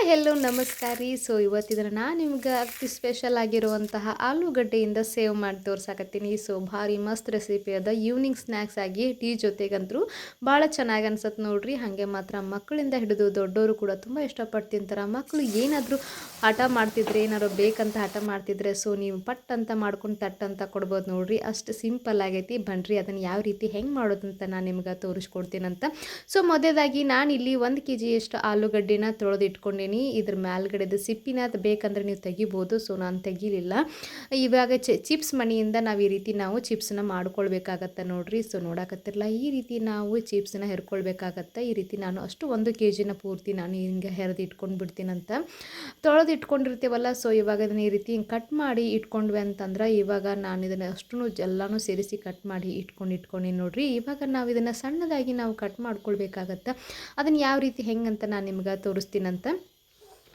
Hi hello ನಮಸ್ಕಾರ ರೀ. So ಇವತ್ತಿದ್ರೆ ನಾನು ನಿಮ್ಗೆ ಅತಿ ಸ್ಪೆಷಲ್ ಆಗಿರುವಂತಹ ಆಲೂಗಡ್ಡೆಯಿಂದ ಸೇವ್ ಮಾಡಿ ತೋರ್ಸಾಕತ್ತೀನಿ. ಸೊ ಭಾರಿ ಮಸ್ತ್ ರೆಸಿಪಿ ಅದ. ಈವ್ನಿಂಗ್ ಸ್ನ್ಯಾಕ್ಸ್ ಆಗಿ ಟೀ ಜೊತೆಗಂತರೂ ಭಾಳ ಚೆನ್ನಾಗಿ ಅನ್ಸತ್ತೆ ನೋಡ್ರಿ. ಹಾಗೆ ಮಾತ್ರ ಮಕ್ಕಳಿಂದ ಹಿಡಿದು ದೊಡ್ಡವರು ಕೂಡ ತುಂಬ ಇಷ್ಟಪಟ್ಟು ತಿಂತಾರೆ. ಮಕ್ಕಳು ಏನಾದರೂ ಹಠ ಮಾಡ್ತಿದ್ರೆ, ಏನಾದ್ರು ಬೇಕಂತ ಹಠ ಮಾಡ್ತಿದ್ರೆ ಸೊ ನೀವು ಪಟ್ ಅಂತ ಮಾಡ್ಕೊಂಡು ತಟ್ ಅಂತ ಕೊಡ್ಬೋದು ನೋಡ್ರಿ. ಅಷ್ಟು ಸಿಂಪಲ್ ಆಗೈತಿ. ಬನ್ರಿ ಅದನ್ನು ಯಾವ ರೀತಿ ಹೆಂಗೆ ಮಾಡೋದಂತ ನಾನು ನಿಮ್ಗೆ ತೋರಿಸ್ಕೊಡ್ತೀನಂತ. ಸೊ ಮೊದಲೇದಾಗಿ ನಾನಿಲ್ಲಿ 1 kg ಅಷ್ಟು ಆಲೂಗಡ್ಡೆನ ತೊಳೆದು ಇಟ್ಕೊಂಡೀನಿ. ಇದ್ರ ಮೇಲ್ಗಡೆದು ಸಿಪ್ಪಿನ ಬೇಕಂದ್ರೆ ನೀವು ತೆಗಿಬೋದು. ಸೊ ನಾನು ತೆಗಿಲಿಲ್ಲ. ಇವಾಗ ಚಿಪ್ಸ್ ಮಣಿಯಿಂದ ನಾವು ಈ ರೀತಿ ನಾವು ಚಿಪ್ಸನ್ನ ಮಾಡ್ಕೊಳ್ಬೇಕಾಗತ್ತೆ ನೋಡ್ರಿ. ಸೊ ನೋಡಕತ್ತಿರಲ್ಲ, ಈ ರೀತಿ ನಾವು ಚಿಪ್ಸನ್ನ ಹೆರ್ಕೊಳ್ಬೇಕಾಗತ್ತೆ. ಈ ರೀತಿ ನಾನು ಅಷ್ಟು 1 kgನ ಪೂರ್ತಿ ನಾನು ಹಿಂಗೆ ಹೆರೆದು ಇಟ್ಕೊಂಡು ಬಿಡ್ತೀನಂತ. ತೊಳೆದು ಇಟ್ಕೊಂಡಿರ್ತೀವಲ್ಲ, ಸೊ ಇವಾಗ ಇದನ್ನ ಈ ರೀತಿ ಹಿಂಗೆ ಕಟ್ ಮಾಡಿ ಇಟ್ಕೊಂಡ್ವಿ ಅಂತಂದ್ರೆ ಇವಾಗ ನಾನು ಇದನ್ನು ಅಷ್ಟು ಎಲ್ಲನೂ ಸೇರಿಸಿ ಕಟ್ ಮಾಡಿ ಇಟ್ಕೊಂಡು ನೋಡ್ರಿ. ಇವಾಗ ನಾವು ಇದನ್ನು ಸಣ್ಣದಾಗಿ ನಾವು ಕಟ್ ಮಾಡ್ಕೊಳ್ಬೇಕಾಗತ್ತೆ. ಅದನ್ನು ಯಾವ ರೀತಿ ಹೆಂಗಂತ ನಾನು ನಿಮ್ಗೆ ತೋರಿಸ್ತೀನಂತ.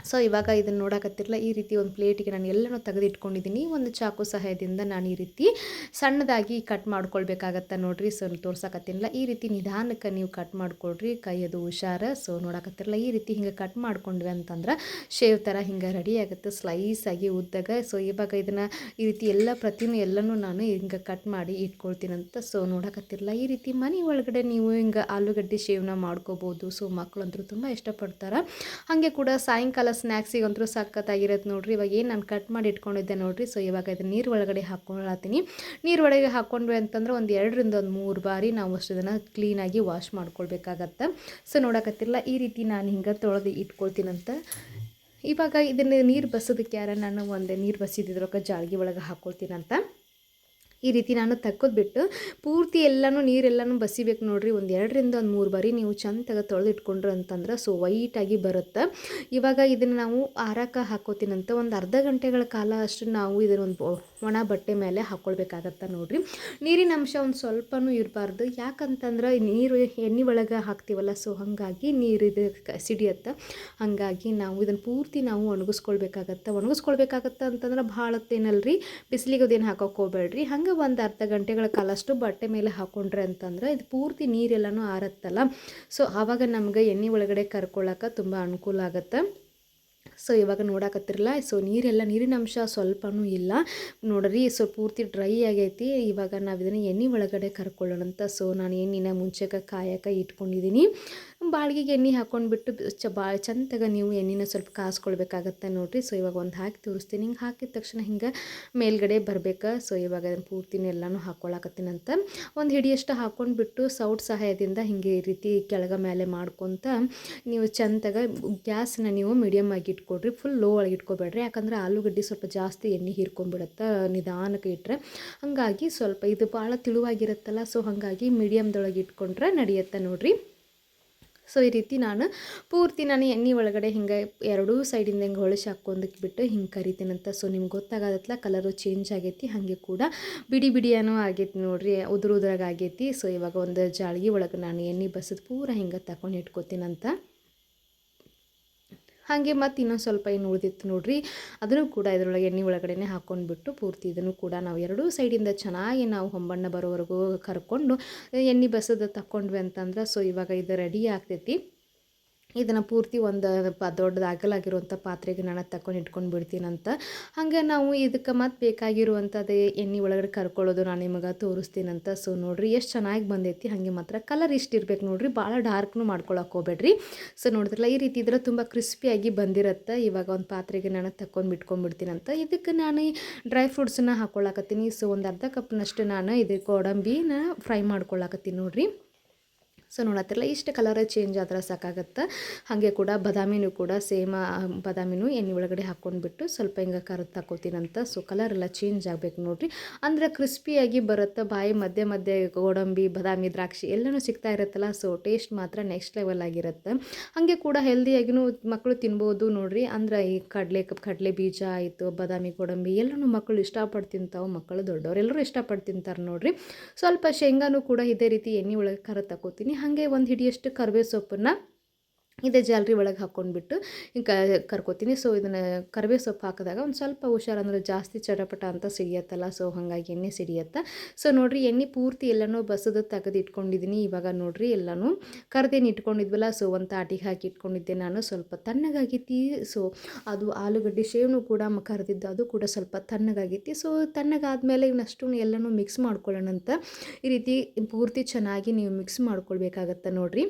ಸೊ ಇವಾಗ ಇದನ್ನು ನೋಡಕತ್ತಿರಲ್ಲ, ಈ ರೀತಿ ಒಂದು ಪ್ಲೇಟಿಗೆ ನಾನು ಎಲ್ಲನೂ ತೆಗೆದಿಟ್ಕೊಂಡಿದ್ದೀನಿ. ಒಂದು ಚಾಕು ಸಹಾಯದಿಂದ ನಾನು ಈ ರೀತಿ ಸಣ್ಣದಾಗಿ ಕಟ್ ಮಾಡ್ಕೊಳ್ಬೇಕಾಗತ್ತೆ ನೋಡ್ರಿ. ಸೊ ತೋರ್ಸಕತ್ತಿರಲ್ಲ, ಈ ರೀತಿ ನಿಧಾನಕ್ಕೆ ನೀವು ಕಟ್ ಮಾಡ್ಕೊಳ್ರಿ, ಕೈ ಅದು ಹುಷಾರ. ಸೊ ನೋಡಕತ್ತಿರಲ್ಲ, ಈ ರೀತಿ ಹಿಂಗೆ ಕಟ್ ಮಾಡ್ಕೊಂಡ್ವಿ ಅಂತಂದ್ರೆ ಶೇವ್ ಥರ ಹಿಂಗೆ ರೆಡಿ ಆಗುತ್ತೆ, ಸ್ಲೈಸ್ ಆಗಿ ಉದ್ದಾಗ. ಸೊ ಇವಾಗ ಇದನ್ನು ಈ ರೀತಿ ಎಲ್ಲನೂ ನಾನು ಹಿಂಗೆ ಕಟ್ ಮಾಡಿ ಇಟ್ಕೊಳ್ತೀನಂತ. ಸೊ ನೋಡಕತ್ತಿರಲ್ಲ, ಈ ರೀತಿ ಮನೆ ಒಳಗಡೆ ನೀವು ಹಿಂಗೆ ಆಲೂಗಡ್ಡೆ ಶೇವ್ನ ಮಾಡ್ಕೋಬೋದು. ಸೊ ಮಕ್ಕಳಂತೂ ತುಂಬ ಇಷ್ಟಪಡ್ತಾರೆ. ಹಾಗೆ ಕೂಡ ಸಾಯಂಕಾಲ ಸ್ನ್ಯಾಕ್ಸಿಗಂತೂ ಸಖತ್ತಾಗಿರುತ್ತೆ ನೋಡ್ರಿ. ಇವಾಗ ಏನು ನಾನು ಕಟ್ ಮಾಡಿ ಇಟ್ಕೊಂಡಿದ್ದೆ ನೋಡ್ರಿ. ಸೊ ಇವಾಗ ಇದನ್ನು ನೀರು ಒಳಗಡೆ ಹಾಕ್ಕೊಳತ್ತೀನಿ. ನೀರು ಒಳಗೆ ಹಾಕ್ಕೊಂಡ್ವಿ ಅಂತಂದ್ರೆ ಒಂದು 2 ರಿಂದ 3 ಬಾರಿ ನಾವು ಅಷ್ಟು ಇದನ್ನು ಕ್ಲೀನಾಗಿ ವಾಶ್ ಮಾಡ್ಕೊಳ್ಬೇಕಾಗತ್ತೆ. ಸೊ ನೋಡಕತ್ತಿರಲ್ಲ, ಈ ರೀತಿ ನಾನು ಹಿಂಗೆ ತೊಳೆದು ಇಟ್ಕೊಳ್ತೀನಂತ. ಇವಾಗ ಇದನ್ನು ನೀರು ಬಸೋದಕ್ಕೆ ನಾನು ಒಂದು ನೀರು ಬಸಿದಿದ್ರೊಳಗೆ ಜಾಳ್ಗೆ ಒಳಗೆ ಹಾಕ್ಕೊಳ್ತೀನಂತ. ಈ ರೀತಿ ನಾನು ತೆಗೆದ್ಬಿಟ್ಟು ಪೂರ್ತಿ ಎಲ್ಲನೂ ನೀರೆಲ್ಲನೂ ಬಸಿಬೇಕು ನೋಡ್ರಿ. ಒಂದು 2 ರಿಂದ 3 ಬಾರಿ ನೀವು ಚೆಂದಾಗಿ ತೊಳೆದು ಇಟ್ಕೊಂಡ್ರು ಅಂತಂದ್ರೆ ಸೊ ವೈಟಾಗಿ ಬರುತ್ತೆ. ಇವಾಗ ಇದನ್ನು ನಾವು ಆರಕ್ಕೆ ಹಾಕೋತೀನಂತ. ಒಂದು ಅರ್ಧ ಗಂಟೆಗಳ ಕಾಲ ಅಷ್ಟು ನಾವು ಇದನ್ನೊಂದು ಒಣ ಬಟ್ಟೆ ಮೇಲೆ ಹಾಕ್ಕೊಳ್ಬೇಕಾಗತ್ತೆ ನೋಡ್ರಿ. ನೀರಿನ ಅಂಶ ಒಂದು ಸ್ವಲ್ಪನೂ ಇರಬಾರ್ದು. ಯಾಕಂತಂದ್ರೆ ನೀರು ಎಣ್ಣೆ ಒಳಗೆ ಹಾಕ್ತೀವಲ್ಲ, ಸೊ ಹಾಗಾಗಿ ನೀರು ಇದು ಸಿಡಿಯತ್ತೆ. ಹಾಗಾಗಿ ನಾವು ಇದನ್ನು ಪೂರ್ತಿ ನಾವು ಒಣಗಿಸ್ಕೊಳ್ಬೇಕಾಗತ್ತೆ ಅಂತಂದ್ರೆ ಭಾಳ ಹೊತ್ತೇನಲ್ರಿ, ಬಿಸಿಲಿಗೆ ಅದೇನು ಹಾಕೋಕೆ ಹೋಗ್ಬೇಡ್ರಿ. ಹಂಗೆ ಒಂದು ಅರ್ಧ ಗಂಟೆಗಳ ಕಾಲಷ್ಟು ಬಟ್ಟೆ ಮೇಲೆ ಹಾಕ್ಕೊಂಡ್ರೆ ಅಂತಂದ್ರೆ ಇದು ಪೂರ್ತಿ ನೀರೆಲ್ಲನೂ ಆರತ್ತಲ್ಲ. ಸೊ ಆವಾಗ ನಮ್ಗೆ ಎಣ್ಣೆ ಒಳಗಡೆ ಕರ್ಕೊಳ್ಳೋಕೆ ತುಂಬ ಅನುಕೂಲ ಆಗುತ್ತೆ. ಸೊ ಇವಾಗ ನೋಡಕತ್ತಿರಲ್ಲ, ಸೊ ನೀರಿನ ಅಂಶ ಸ್ವಲ್ಪನೂ ಇಲ್ಲ ನೋಡ್ರಿ. ಸೊ ಪೂರ್ತಿ ಡ್ರೈ ಆಗೈತಿ. ಇವಾಗ ನಾವು ಇದನ್ನು ಎಣ್ಣೆ ಒಳಗಡೆ ಕರ್ಕೊಳ್ಳೋಣಂತ. ಸೊ ನಾನು ಎಣ್ಣೆನ ಮುಂಚೆಗೆ ಕಾಯಕ್ಕೆ ಇಟ್ಕೊಂಡಿದ್ದೀನಿ. ಬಾಳ್ಗೆಗೆ ಎಣ್ಣೆ ಹಾಕ್ಕೊಂಡ್ಬಿಟ್ಟು ಭಾಳ ಚಂದಾಗ ನೀವು ಎಣ್ಣೆನ ಸ್ವಲ್ಪ ಕಾಸ್ಕೊಳ್ಬೇಕಾಗತ್ತೆ ನೋಡ್ರಿ. ಸೊ ಇವಾಗ ಒಂದು ಹಾಕಿ ತೋರಿಸ್ತೀನಿ. ಹಿಂಗೆ ಹಾಕಿದ ತಕ್ಷಣ ಹಿಂಗೆ ಮೇಲ್ಗಡೆ ಬರಬೇಕು. ಸೊ ಇವಾಗ ಅದನ್ನು ಪೂರ್ತಿನ ಎಲ್ಲನೂ ಹಾಕ್ಕೊಳಕತ್ತೀನಂತ. ಒಂದು ಹಿಡಿಯಷ್ಟು ಹಾಕ್ಕೊಂಡ್ಬಿಟ್ಟು ಸೌಟ್ ಸಹಾಯದಿಂದ ಹಿಂಗೆ ಈ ರೀತಿ ಕೆಳಗ ಮೇಲೆ ಮಾಡ್ಕೊತ ನೀವು ಚಂದಾಗ ಗ್ಯಾಸನ್ನ ನೀವು ಮೀಡಿಯಮ್ ಆಗಿ ಇಟ್ಕೊಡ್ರಿ. ಫುಲ್ ಲೋ ಒಳಗೆ ಇಟ್ಕೊಬೇಡ್ರಿ. ಯಾಕಂದರೆ ಆಲೂಗಡ್ಡೆ ಸ್ವಲ್ಪ ಜಾಸ್ತಿ ಎಣ್ಣೆ ಹೀರ್ಕೊಂಡ್ಬಿಡುತ್ತೆ ನಿಧಾನಕ್ಕೆ ಇಟ್ಟರೆ. ಹಾಗಾಗಿ ಸ್ವಲ್ಪ ಇದು ಭಾಳ ತಿಳುವಾಗಿರುತ್ತಲ್ಲ, ಸೊ ಹಾಗಾಗಿ ಮೀಡಿಯಮ್ದೊಳಗೆ ಇಟ್ಕೊಂಡ್ರೆ ನಡೆಯುತ್ತೆ ನೋಡ್ರಿ. ಸೊ ಈ ರೀತಿ ನಾನು ಎಣ್ಣೆ ಒಳಗಡೆ ಹಿಂಗೆ ಎರಡೂ ಸೈಡಿಂದ ಹಿಂಗೆ ಹೊಳಸಿ ಹಾಕ್ಕೊಂಡಕ್ಕೆ ಬಿಟ್ಟು ಹಿಂಗೆ ಕರಿತೀನಂತ. ಸೊ ನಿಮ್ಗೆ ಗೊತ್ತಾಗತ್ತಲ್ಲ, ಕಲರು ಚೇಂಜ್ ಆಗೈತಿ. ಹಾಗೆ ಕೂಡ ಬಿಡಿಯೂ ಆಗೈತಿ ನೋಡ್ರಿ, ಉದುರಾಗ ಆಗೈತಿ. ಸೊ ಇವಾಗ ಒಂದು ಜಾಳ್ಗೆ ಒಳಗೆ ನಾನು ಎಣ್ಣೆ ಬಸದು ಪೂರ ಹಿಂಗೆ ತಗೊಂಡು ಇಟ್ಕೊತೀನಂತ. ಹಾಗೆ ಮತ್ತು ಇನ್ನೊಂದು ಸ್ವಲ್ಪ ಏನು ಉಳಿದಿತ್ತು ನೋಡ್ರಿ, ಅದನ್ನು ಕೂಡ ಇದರೊಳಗೆ ಎಣ್ಣೆ ಒಳಗಡೆ ಹಾಕ್ಕೊಂಡ್ಬಿಟ್ಟು ಪೂರ್ತಿ ಇದನ್ನು ಕೂಡ ನಾವು ಎರಡೂ ಸೈಡಿಂದ ಚೆನ್ನಾಗಿ ನಾವು ಹೊಂಬಣ್ಣ ಬರೋವರೆಗೂ ಕರ್ಕೊಂಡು ಎಣ್ಣೆ ಬಸದು ತಕ್ಕೊಂಡ್ವಿ ಅಂತಂದ್ರೆ ಸೊ ಇವಾಗ ಇದು ರೆಡಿ ಆಗ್ತೈತಿ. ಇದನ್ನು ಪೂರ್ತಿ ಒಂದು ದೊಡ್ಡದು ಅಗಲಾಗಿರುವಂಥ ಪಾತ್ರೆಗೆ ನಾನು ತಗೊಂಡು ಇಟ್ಕೊಂಡು ಬಿಡ್ತೀನಂತ. ಹಾಗೆ ನಾವು ಇದಕ್ಕೆ ಮತ್ತು ಬೇಕಾಗಿರುವಂಥದ್ದು ಎಣ್ಣೆ ಒಳಗಡೆ ಕರ್ಕೊಳ್ಳೋದು ನಾನು ನಿಮಗೆ ತೋರಿಸ್ತೀನಂತ. ಸೊ ನೋಡಿರಿ ಎಷ್ಟು ಚೆನ್ನಾಗಿ ಬಂದೈತಿ. ಹಾಗೆ ಮಾತ್ರ ಕಲರ್ ಇಷ್ಟು ಇರಬೇಕು ನೋಡಿರಿ, ಭಾಳ ಡಾರ್ಕ್ನು ಮಾಡ್ಕೊಳಕ್ಕೆ ಹೋಗ್ಬೇಡ್ರಿ. ಸೊ ನೋಡಿದ್ರಲ್ಲ, ಈ ರೀತಿ ಇದ್ರೆ ತುಂಬ ಕ್ರಿಸ್ಪಿಯಾಗಿ ಬಂದಿರುತ್ತೆ. ಇವಾಗ ಒಂದು ಪಾತ್ರೆಗೆ ನಾನು ತಗೊಂಡು ಬಿಟ್ಕೊಂಡ್ಬಿಡ್ತೀನಂತ. ಇದಕ್ಕೆ ನಾನು ಡ್ರೈ ಫ್ರೂಟ್ಸನ್ನ ಹಾಕ್ಕೊಳಕತ್ತೀನಿ. ಸೊ ಒಂದು ಅರ್ಧ ಕಪ್ನಷ್ಟು ನಾನು ಇದಕ್ಕೆ ಗೋಡಂಬಿನ ಫ್ರೈ ಮಾಡ್ಕೊಳಕತ್ತೀನಿ ನೋಡಿರಿ. ಸೊ ನೋಡತ್ತಿರಲ್ಲ, ಇಷ್ಟು ಕಲರ್ ಚೇಂಜ್ ಆದ್ರೆ ಸಾಕಾಗತ್ತೆ. ಹಾಗೆ ಕೂಡ ಬಾದಾಮಿನೂ ಕೂಡ ಸೇಮ್ ಬಾದಾಮಿನೂ ಎಣ್ಣೆ ಒಳಗಡೆ ಹಾಕ್ಕೊಂಡ್ಬಿಟ್ಟು ಸ್ವಲ್ಪ ಹಿಂಗೆ ಕರೆದು ಹಾಕೋತೀನಂತ. ಸೊ ಕಲರ್ ಎಲ್ಲ ಚೇಂಜ್ ಆಗಬೇಕು ನೋಡಿರಿ, ಅಂದರೆ ಕ್ರಿಸ್ಪಿಯಾಗಿ ಬರುತ್ತೆ. ಬಾಯಿ ಮಧ್ಯೆ ಗೋಡಂಬಿ, ಬಾದಾಮಿ, ದ್ರಾಕ್ಷಿ ಎಲ್ಲನೂ ಸಿಗ್ತಾ ಇರುತ್ತಲ್ಲ. ಸೊ ಟೇಸ್ಟ್ ಮಾತ್ರ ನೆಕ್ಸ್ಟ್ ಲೆವೆಲ್ ಆಗಿರುತ್ತೆ. ಹಾಗೆ ಕೂಡ ಹೆಲ್ದಿಯಾಗಿನೂ ಮಕ್ಕಳು ತಿನ್ಬೋದು ನೋಡಿರಿ. ಅಂದರೆ ಈ ಕಡಲೆ ಬೀಜ ಆಯಿತು, ಬಾದಾಮಿ, ಗೋಡಂಬಿ ಎಲ್ಲನೂ ಮಕ್ಕಳು ಇಷ್ಟಪಟ್ಟು ತಿಂತಾವೆ. ಮಕ್ಕಳು ದೊಡ್ಡವರು ಎಲ್ಲರೂ ಇಷ್ಟಪಟ್ಟು ತಿಂತಾರೆ ನೋಡಿರಿ. ಸ್ವಲ್ಪ ಶೇಂಗಾನೂ ಕೂಡ ಇದೇ ರೀತಿ ಎಣ್ಣೆ ಒಳಗೆ ಕರೆದು ತಗೋತೀನಿ. ಹಾಗೆ ಒಂದು ಹಿಡಿಯಷ್ಟು ಕರಿಬೇವು ಸೊಪ್ಪನ್ನು ಇದೇ ಜಾಲರಿ ಒಳಗೆ ಹಾಕ್ಕೊಂಡ್ಬಿಟ್ಟು ಹಿಂಗೆ ಕರ್ಕೋತೀನಿ. ಸೊ ಇದನ್ನು ಕರಿಬೇವು ಸೊಪ್ಪು ಹಾಕಿದಾಗ ಒಂದು ಸ್ವಲ್ಪ ಹುಷಾರಂದ್ರೆ ಜಾಸ್ತಿ ಚಟಪಟ ಅಂತ ಸಿಡಿಯತ್ತಲ್ಲ, ಸೊ ಹಾಗಾಗಿ ಎಣ್ಣೆ ಸಿಡಿಯತ್ತೆ. ಸೊ ನೋಡಿರಿ ಎಣ್ಣೆ ಪೂರ್ತಿ ಎಲ್ಲನೂ ಬಸದು ತೆಗೆದು ಇಟ್ಕೊಂಡಿದ್ದೀನಿ. ಇವಾಗ ನೋಡಿರಿ ಎಲ್ಲನೂ ಕರ್ದೇನು ಇಟ್ಕೊಂಡಿದ್ವಲ್ಲ, ಸೊ ಒಂದು ತಾಟಿಗೆ ಹಾಕಿ ಇಟ್ಕೊಂಡಿದ್ದೆ ನಾನು. ಸ್ವಲ್ಪ ತಣ್ಣಗಾಗೈತಿ. ಸೊ ಅದು ಆಲೂಗಡ್ಡೆ ಶೇವ್ನು ಕೂಡ ಕರೆದಿದ್ದು ಅದು ಕೂಡ ಸ್ವಲ್ಪ ತಣ್ಣಗಾಗೈತಿ. ಸೊ ತಣ್ಣಗಾದ್ಮೇಲೆ ಇವನ್ನಷ್ಟು ಎಲ್ಲನೂ ಮಿಕ್ಸ್ ಮಾಡ್ಕೊಳ್ಳೋಣಂತ ಈ ರೀತಿ ಪೂರ್ತಿ ಚೆನ್ನಾಗಿ ನೀವು ಮಿಕ್ಸ್ ಮಾಡ್ಕೊಳ್ಬೇಕಾಗತ್ತೆ ನೋಡಿರಿ.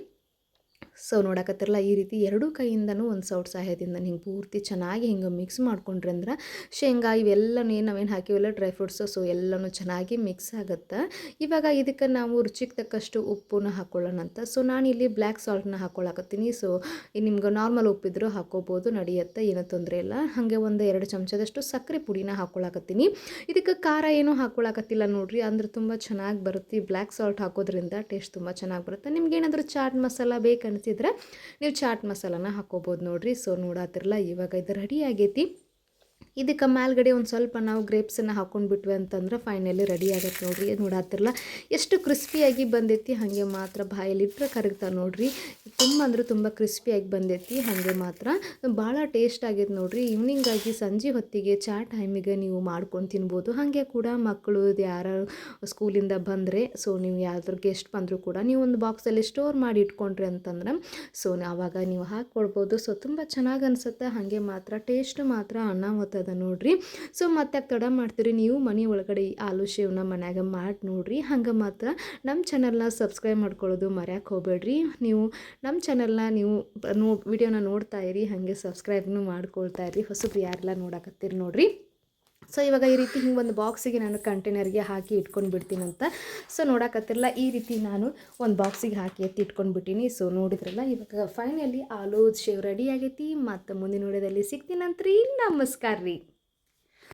ಸೊ ನೋಡಕತ್ತಿರಲ್ಲ ಈ ರೀತಿ ಎರಡೂ ಕೈಯಿಂದನೂ ಒಂದು ಸೌಟ್ ಸಹಾಯದಿಂದ ಹಿಂಗೆ ಪೂರ್ತಿ ಚೆನ್ನಾಗಿ ಹಿಂಗೆ ಮಿಕ್ಸ್ ಮಾಡ್ಕೊಂಡ್ರೆ ಅಂದ್ರೆ ಶೇಂಗಾ ಇವೆಲ್ಲನೂ ಏನು ನಾವೇನು ಹಾಕಿವೆಲ್ಲ ಡ್ರೈ ಫ್ರೂಟ್ಸು, ಸೊ ಎಲ್ಲನೂ ಚೆನ್ನಾಗಿ ಮಿಕ್ಸ್ ಆಗುತ್ತೆ. ಇವಾಗ ಇದಕ್ಕೆ ನಾವು ರುಚಿಗೆ ತಕ್ಕಷ್ಟು ಉಪ್ಪನ್ನ ಹಾಕ್ಕೊಳ್ಳೋಣ ಅಂತ. ಸೊ ನಾನಿಲ್ಲಿ ಬ್ಲ್ಯಾಕ್ ಸಾಲ್ಟನ್ನ ಹಾಕ್ಕೊಳಕತ್ತೀನಿ. ಸೊ ನಿಮ್ಗೆ ನಾರ್ಮಲ್ ಉಪ್ಪಿದ್ರೂ ಹಾಕ್ಕೋಬೋದು, ನಡೆಯುತ್ತೆ, ಏನೂ ತೊಂದರೆ ಇಲ್ಲ. ಹಾಗೆ ಒಂದು 2 ಚಮಚದಷ್ಟು ಸಕ್ಕರೆ ಪುಡಿನ ಹಾಕ್ಕೊಳಕತ್ತೀನಿ. ಇದಕ್ಕೆ ಖಾರ ಏನೂ ಹಾಕ್ಕೊಳಕತ್ತಿಲ್ಲ ನೋಡಿರಿ, ಅಂದ್ರೆ ತುಂಬ ಚೆನ್ನಾಗಿ ಬರುತ್ತೆ. ಬ್ಲ್ಯಾಕ್ ಸಾಲ್ಟ್ ಹಾಕೋದ್ರಿಂದ ಟೇಸ್ಟ್ ತುಂಬ ಚೆನ್ನಾಗಿ ಬರುತ್ತೆ. ನಿಮ್ಗೇನಾದರೂ ಚಾಟ್ ಮಸಾಲ ಬೇಕನ್ನಿಸಿದ್ರೆ ನೀವು ಚಾಟ್ ಮಸಾಲಾನ ಹಾಕ್ಕೋಬೋದು ನೋಡಿರಿ. ಸೊ ನೋಡತ್ತಿರಲ್ಲ ಇವಾಗ ಇದು ರೆಡಿ ಆಗೈತಿ. ಇದಕ್ಕೆ ಮೇಲ್ಗಡೆ ಒಂದು ಸ್ವಲ್ಪ ನಾವು ಗ್ರೇಪ್ಸನ್ನು ಹಾಕ್ಕೊಂಡ್ಬಿಟ್ವಿ ಅಂತಂದ್ರೆ ಫೈನಲಿ ರೆಡಿ ಆಗತ್ತೆ ನೋಡಿರಿ. ನೋಡತ್ತಿರಲ್ಲ ಎಷ್ಟು ಕ್ರಿಸ್ಪಿಯಾಗಿ ಬಂದೈತಿ, ಹಾಗೆ ಮಾತ್ರ ಬಾಯಲ್ಲಿಟ್ಟರೆ ಕರಗ್ತಾ ನೋಡಿರಿ. ತುಂಬ ಅಂದ್ರೆ ತುಂಬ ಕ್ರಿಸ್ಪಿಯಾಗಿ ಬಂದೈತಿ, ಹಾಗೆ ಮಾತ್ರ ಭಾಳ ಟೇಸ್ಟ್ ಆಗೈತೆ ನೋಡಿರಿ. ಈವ್ನಿಂಗಾಗಿ ಸಂಜೆ ಹೊತ್ತಿಗೆ ಚಾ ಟೈಮಿಗೆ ನೀವು ಮಾಡ್ಕೊಂಡು ತಿನ್ಬೋದು. ಹಾಗೆ ಕೂಡ ಮಕ್ಕಳು ಯಾರು ಸ್ಕೂಲಿಂದ ಬಂದರೆ, ಸೊ ನೀವು ಯಾವ್ದಾದ್ರು ಗೆಸ್ಟ್ ಬಂದರೂ ಕೂಡ ನೀವು ಒಂದು ಬಾಕ್ಸಲ್ಲಿ ಸ್ಟೋರ್ ಮಾಡಿ ಇಟ್ಕೊಂಡ್ರಿ ಅಂತಂದ್ರೆ ಸೊ ಆವಾಗ ನೀವು ಹಾಕ್ಕೊಳ್ಬೋದು. ಸೊ ತುಂಬ ಚೆನ್ನಾಗಿ ಅನಿಸುತ್ತೆ, ಹಾಗೆ ಮಾತ್ರ ಟೇಸ್ಟ್ ಮಾತ್ರ ಅನ್ನಾವತ್ತದ ನೋಡಿರಿ. ಸೊ ಮತ್ತೆ ತಡ ಮಾಡ್ತೀರಿ, ನೀವು ಮನೆ ಒಳಗಡೆ ಈ ಆಲೂ ಶೇವ್ನ ಮನ್ಯಾಗ ಮಾಡಿ ನೋಡಿರಿ. ಹಂಗೆ ಮಾತ್ರ ನಮ್ಮ ಚಾನಲ್ನ ಸಬ್ಸ್ಕ್ರೈಬ್ ಮಾಡ್ಕೊಳ್ಳೋದು ಮರ್ಯಾಕೆ ಹೋಗಬೇಡ್ರಿ. ನೀವು ನಮ್ಮ ಚಾನಲ್ನ ನೀವು ವಿಡಿಯೋನ ನೋಡ್ತಾ ಇರಿ, ಹಾಗೆ ಸಬ್ಸ್ಕ್ರೈಬ್ನು ಮಾಡ್ಕೊಳ್ತಾ ಇರಿ, ಹೊಸಬ್ರು ಯಾರೆಲ್ಲ ನೋಡಕತ್ತೀರಿ ನೋಡಿರಿ. ಸೊ ಇವಾಗ ಈ ರೀತಿ ಹಿಂಗೆ ಒಂದು ಬಾಕ್ಸಿಗೆ ನಾನು ಕಂಟೈನರ್ಗೆ ಹಾಕಿ ಇಟ್ಕೊಂಡು ಬಿಡ್ತೀನಂತ. ಸೊ ನೋಡಕತ್ತಿರಲ್ಲ ಈ ರೀತಿ ನಾನು ಒಂದು ಬಾಕ್ಸಿಗೆ ಹಾಕಿ ಎತ್ತಿ ಇಟ್ಕೊಂಡು ಬಿಟ್ಟೀನಿ. ಸೊ ನೋಡಿದ್ರಲ್ಲ ಇವಾಗ ಫೈನಲಿ ಆಲೂ ಶೇವ್ ರೆಡಿ ಆಗೈತಿ. ಮತ್ತು ಮುಂದಿನ ವಿಡಿಯೋದಲ್ಲಿ ಸಿಗ್ತೀನಂತ್ರಿ. ನಮಸ್ಕಾರ ರೀ.